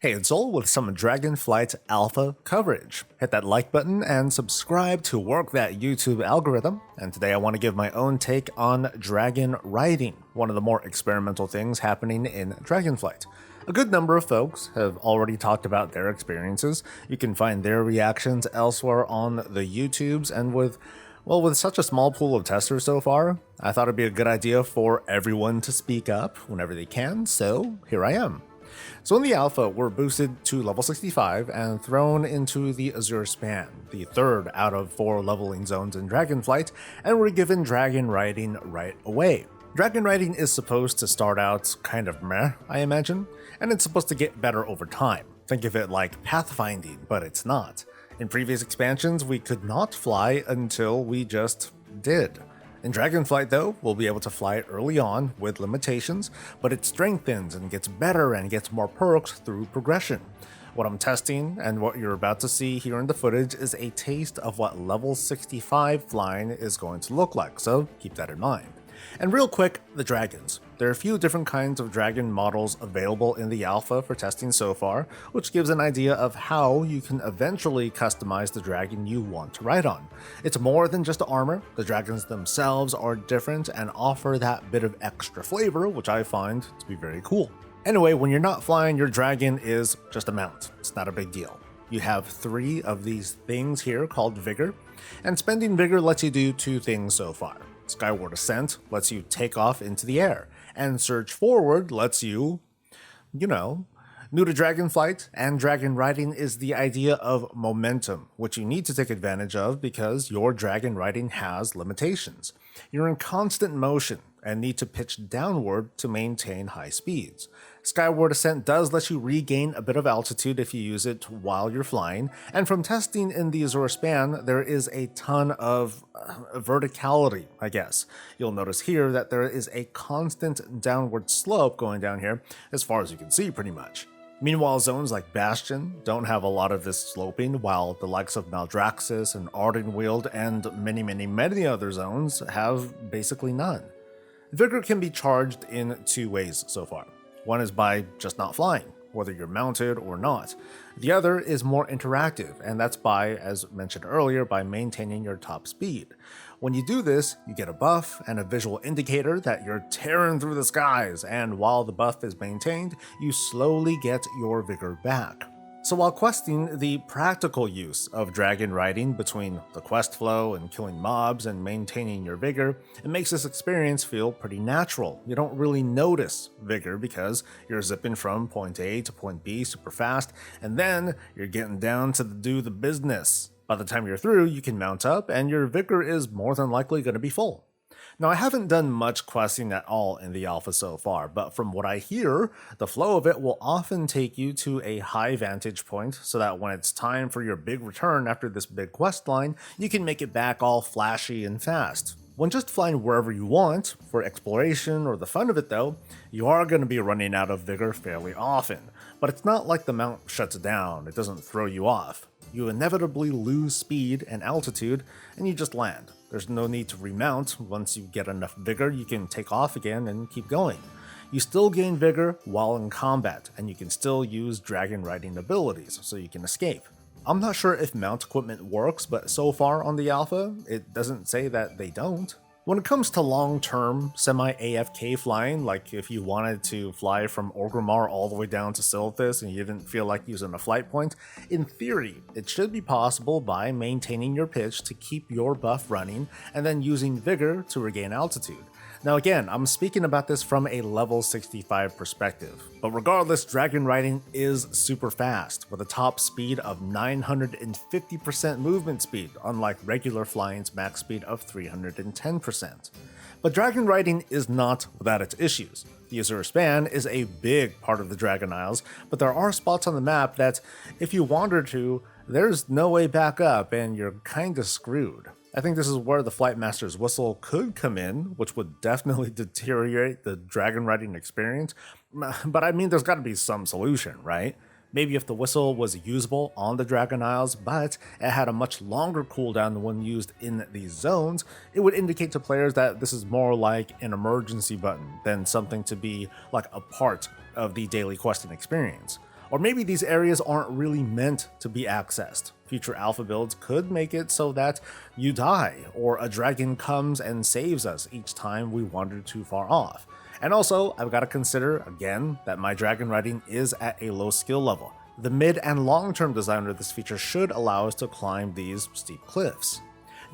Hey, it's Soul with some Dragonflight Alpha coverage. Hit that like button and subscribe to work that YouTube algorithm. And today I want to give my own take on dragon riding, one of the more experimental things happening in Dragonflight. A good number of folks have already talked about their experiences. You can find their reactions elsewhere on the YouTubes, and with such a small pool of testers so far, I thought it'd be a good idea for everyone to speak up whenever they can, so here I am. So in the alpha, we're boosted to level 65 and thrown into the Azure Span, the third out of 4 leveling zones in Dragonflight, and we're given dragon riding right away. Dragon riding is supposed to start out kind of meh, I imagine, and it's supposed to get better over time. Think of it like pathfinding, but it's not. In previous expansions, we could not fly until we just did. In Dragonflight though, we'll be able to fly early on with limitations, but it strengthens and gets better and gets more perks through progression. What I'm testing and what you're about to see here in the footage is a taste of what level 65 flying is going to look like, so keep that in mind. And real quick, the dragons. There are a few different kinds of dragon models available in the alpha for testing so far, which gives an idea of how you can eventually customize the dragon you want to ride on. It's more than just armor. The dragons themselves are different and offer that bit of extra flavor, which I find to be very cool. Anyway, when you're not flying, your dragon is just a mount. It's not a big deal. You have 3 of these things here called Vigor, and spending Vigor lets you do 2 things so far. Skyward Ascent lets you take off into the air, and Surge Forward lets you, New to Dragonflight and dragon riding is the idea of momentum, which you need to take advantage of because your dragon riding has limitations. You're in constant motion and need to pitch downward to maintain high speeds. Skyward Ascent does let you regain a bit of altitude if you use it while you're flying, and from testing in the Azure Span, there is a ton of verticality, I guess. You'll notice here that there is a constant downward slope going down here, as far as you can see pretty much. Meanwhile, zones like Bastion don't have a lot of this sloping, while the likes of Maldraxxus and Ardenweald and many other zones have basically none. Vigor can be charged in 2 ways so far. One is by just not flying, whether you're mounted or not. The other is more interactive, and that's by, as mentioned earlier, by maintaining your top speed. When you do this, you get a buff and a visual indicator that you're tearing through the skies, and while the buff is maintained, you slowly get your vigor back. So while questing, the practical use of dragon riding between the quest flow and killing mobs and maintaining your vigor, it makes this experience feel pretty natural. You don't really notice vigor because you're zipping from point A to point B super fast, and then you're getting down to do the business. By the time you're through, you can mount up and your vigor is more than likely going to be full. Now, I haven't done much questing at all in the alpha so far, but from what I hear, the flow of it will often take you to a high vantage point so that when it's time for your big return after this big quest line, you can make it back all flashy and fast. When just flying wherever you want, for exploration or the fun of it though, you are going to be running out of vigor fairly often. But it's not like the mount shuts down, it doesn't throw you off. You inevitably lose speed and altitude, and you just land. There's no need to remount. Once you get enough vigor, you can take off again and keep going. You still gain vigor while in combat, and you can still use dragon riding abilities, so you can escape. I'm not sure if mount equipment works, but so far on the alpha, it doesn't say that they don't. When it comes to long-term semi-AFK flying, like if you wanted to fly from Orgrimmar all the way down to Silithus and you didn't feel like using a flight point, in theory, it should be possible by maintaining your pitch to keep your buff running and then using vigor to regain altitude. Now again, I'm speaking about this from a level 65 perspective, but regardless, dragon riding is super fast, with a top speed of 950% movement speed, unlike regular flying's max speed of 310%. But dragon riding is not without its issues. The Azure Span is a big part of the Dragon Isles, but there are spots on the map that, if you wander to, there's no way back up and you're kinda screwed. I think this is where the Flight Master's Whistle could come in, which would definitely deteriorate the dragon riding experience, but I mean there's gotta be some solution, right? Maybe if the whistle was usable on the Dragon Isles, but it had a much longer cooldown than when used in these zones, it would indicate to players that this is more like an emergency button than something to be like a part of the daily questing experience. Or maybe these areas aren't really meant to be accessed. Future alpha builds could make it so that you die, or a dragon comes and saves us each time we wander too far off. And also, I've got to consider, again, that my dragon riding is at a low skill level. The mid and long-term design of this feature should allow us to climb these steep cliffs.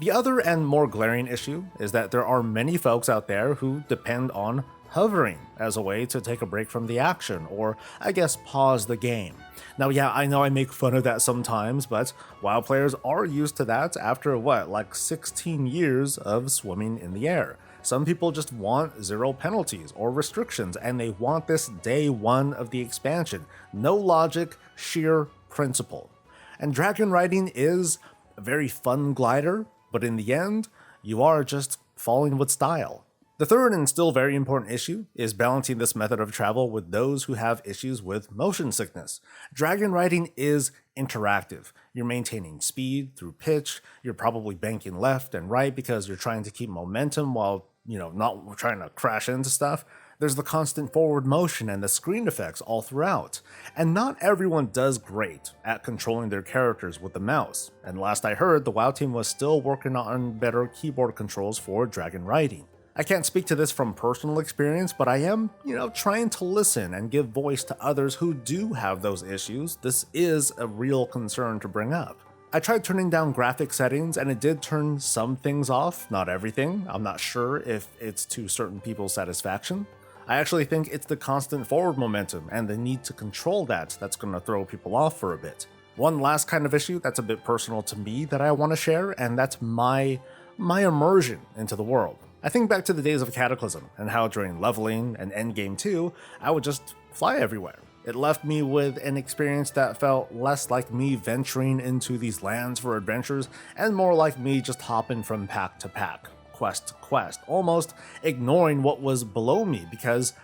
The other and more glaring issue is that there are many folks out there who depend on hovering as a way to take a break from the action, or I guess pause the game. Now yeah, I know I make fun of that sometimes, but WoW players are used to that after like 16 years of swimming in the air. Some people just want zero penalties or restrictions, and they want this day one of the expansion. No logic, sheer principle. And dragon riding is a very fun glider, but in the end, you are just falling with style. The third and still very important issue is balancing this method of travel with those who have issues with motion sickness. Dragon riding is interactive. You're maintaining speed through pitch, you're probably banking left and right because you're trying to keep momentum while not trying to crash into stuff. There's the constant forward motion and the screen effects all throughout. And not everyone does great at controlling their characters with the mouse. And last I heard, the WoW team was still working on better keyboard controls for dragon riding. I can't speak to this from personal experience, but I am, trying to listen and give voice to others who do have those issues. This is a real concern to bring up. I tried turning down graphic settings and it did turn some things off, not everything. I'm not sure if it's to certain people's satisfaction. I actually think it's the constant forward momentum and the need to control that's going to throw people off for a bit. One last kind of issue that's a bit personal to me that I want to share, and that's my immersion into the world. I think back to the days of Cataclysm and how during leveling and endgame 2, I would just fly everywhere. It left me with an experience that felt less like me venturing into these lands for adventures and more like me just hopping from pack to pack, quest to quest, almost ignoring what was below me because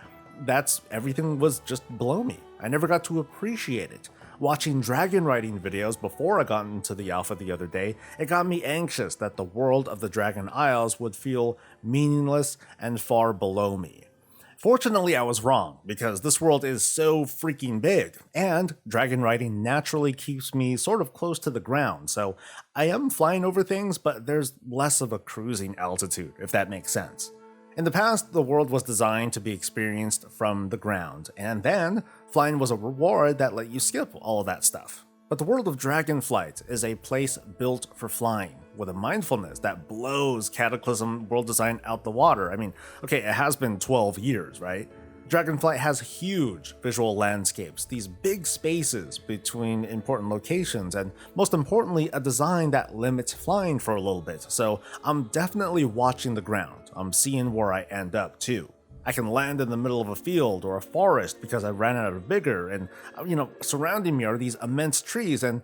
everything was just below me. I never got to appreciate it. Watching dragon riding videos before I got into the alpha the other day, it got me anxious that the world of the Dragon Isles would feel meaningless and far below me. Fortunately, I was wrong, because this world is so freaking big, and dragon riding naturally keeps me sort of close to the ground, so I am flying over things, but there's less of a cruising altitude, if that makes sense. In the past, the world was designed to be experienced from the ground, and then flying was a reward that let you skip all of that stuff. But the world of Dragonflight is a place built for flying, with a mindfulness that blows Cataclysm world design out the water. I mean, okay, it has been 12 years, right? Dragonflight has huge visual landscapes, these big spaces between important locations, and most importantly, a design that limits flying for a little bit, so I'm definitely watching the ground. I'm seeing where I end up too. I can land in the middle of a field or a forest because I ran out of vigor, and surrounding me are these immense trees, and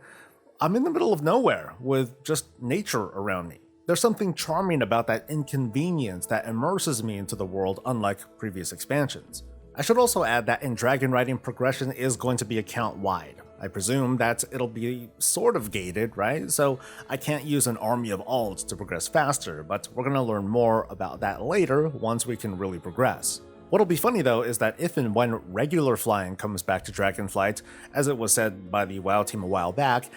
I'm in the middle of nowhere with just nature around me. There's something charming about that inconvenience that immerses me into the world, unlike previous expansions. I should also add that in dragon riding, progression is going to be account-wide. I presume that it'll be sort of gated, right? So I can't use an army of alts to progress faster, but we're going to learn more about that later once we can really progress. What'll be funny though is that if and when regular flying comes back to Dragonflight, as it was said by the WoW team a while back,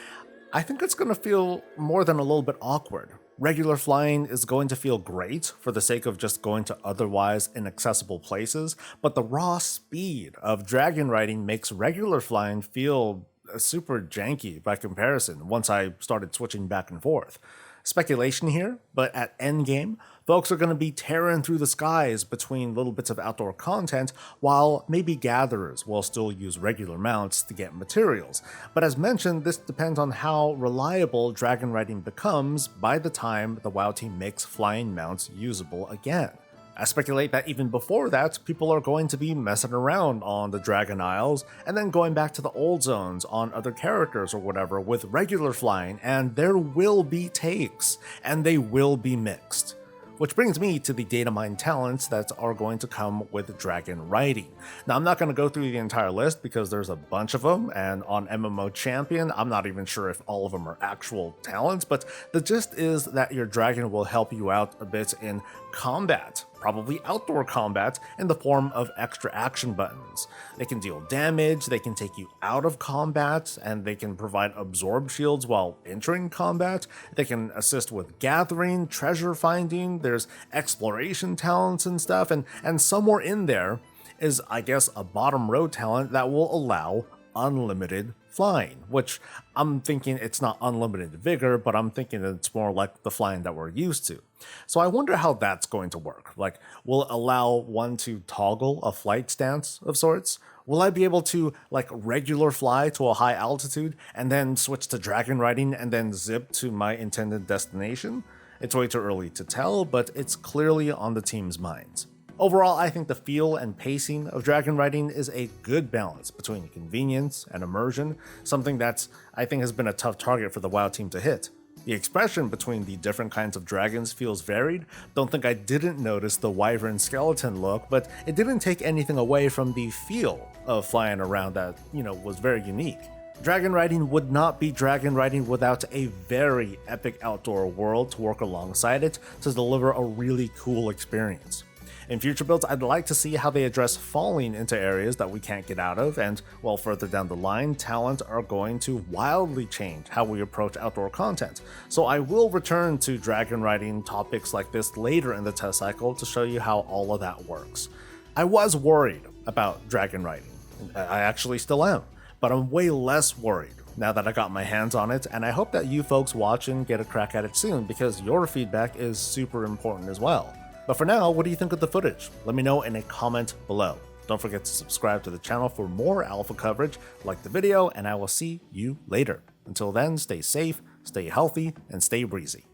I think it's going to feel more than a little bit awkward. Regular flying is going to feel great for the sake of just going to otherwise inaccessible places, but the raw speed of dragon riding makes regular flying feel super janky by comparison once I started switching back and forth. Speculation here, but at endgame, folks are going to be tearing through the skies between little bits of outdoor content, while maybe gatherers will still use regular mounts to get materials. But as mentioned, this depends on how reliable dragon riding becomes by the time the WoW team makes flying mounts usable again. I speculate that even before that, people are going to be messing around on the Dragon Isles, and then going back to the old zones on other characters or whatever with regular flying, and there will be takes, and they will be mixed. Which brings me to the data mine talents that are going to come with dragon riding. Now, I'm not going to go through the entire list because there's a bunch of them, and on MMO Champion, I'm not even sure if all of them are actual talents, but the gist is that your dragon will help you out a bit in combat, probably outdoor combat in the form of extra action buttons. They can deal damage, they can take you out of combat, and they can provide absorb shields while entering combat. They can assist with gathering, treasure finding, there's exploration talents and stuff, and somewhere in there is, I guess, a bottom row talent that will allow unlimited flying, which I'm thinking it's not unlimited vigor, but I'm thinking it's more like the flying that we're used to. So I wonder how that's going to work. Like, will it allow one to toggle a flight stance of sorts? Will I be able to, like, regular fly to a high altitude and then switch to dragon riding and then zip to my intended destination? It's way too early to tell, but it's clearly on the team's minds. Overall, I think the feel and pacing of dragon riding is a good balance between convenience and immersion, something that's, I think, has been a tough target for the WoW team to hit. The expression between the different kinds of dragons feels varied. Don't think I didn't notice the wyvern skeleton look, but it didn't take anything away from the feel of flying around that, was very unique. Dragon riding would not be dragon riding without a very epic outdoor world to work alongside it to deliver a really cool experience. In future builds, I'd like to see how they address falling into areas that we can't get out of, and, well, further down the line, talent are going to wildly change how we approach outdoor content. So I will return to dragon riding topics like this later in the test cycle to show you how all of that works. I was worried about dragon riding. I actually still am, but I'm way less worried now that I got my hands on it, and I hope that you folks watching get a crack at it soon, because your feedback is super important as well. But for now, what do you think of the footage? Let me know in a comment below. Don't forget to subscribe to the channel for more alpha coverage, like the video, and I will see you later. Until then, stay safe, stay healthy, and stay breezy.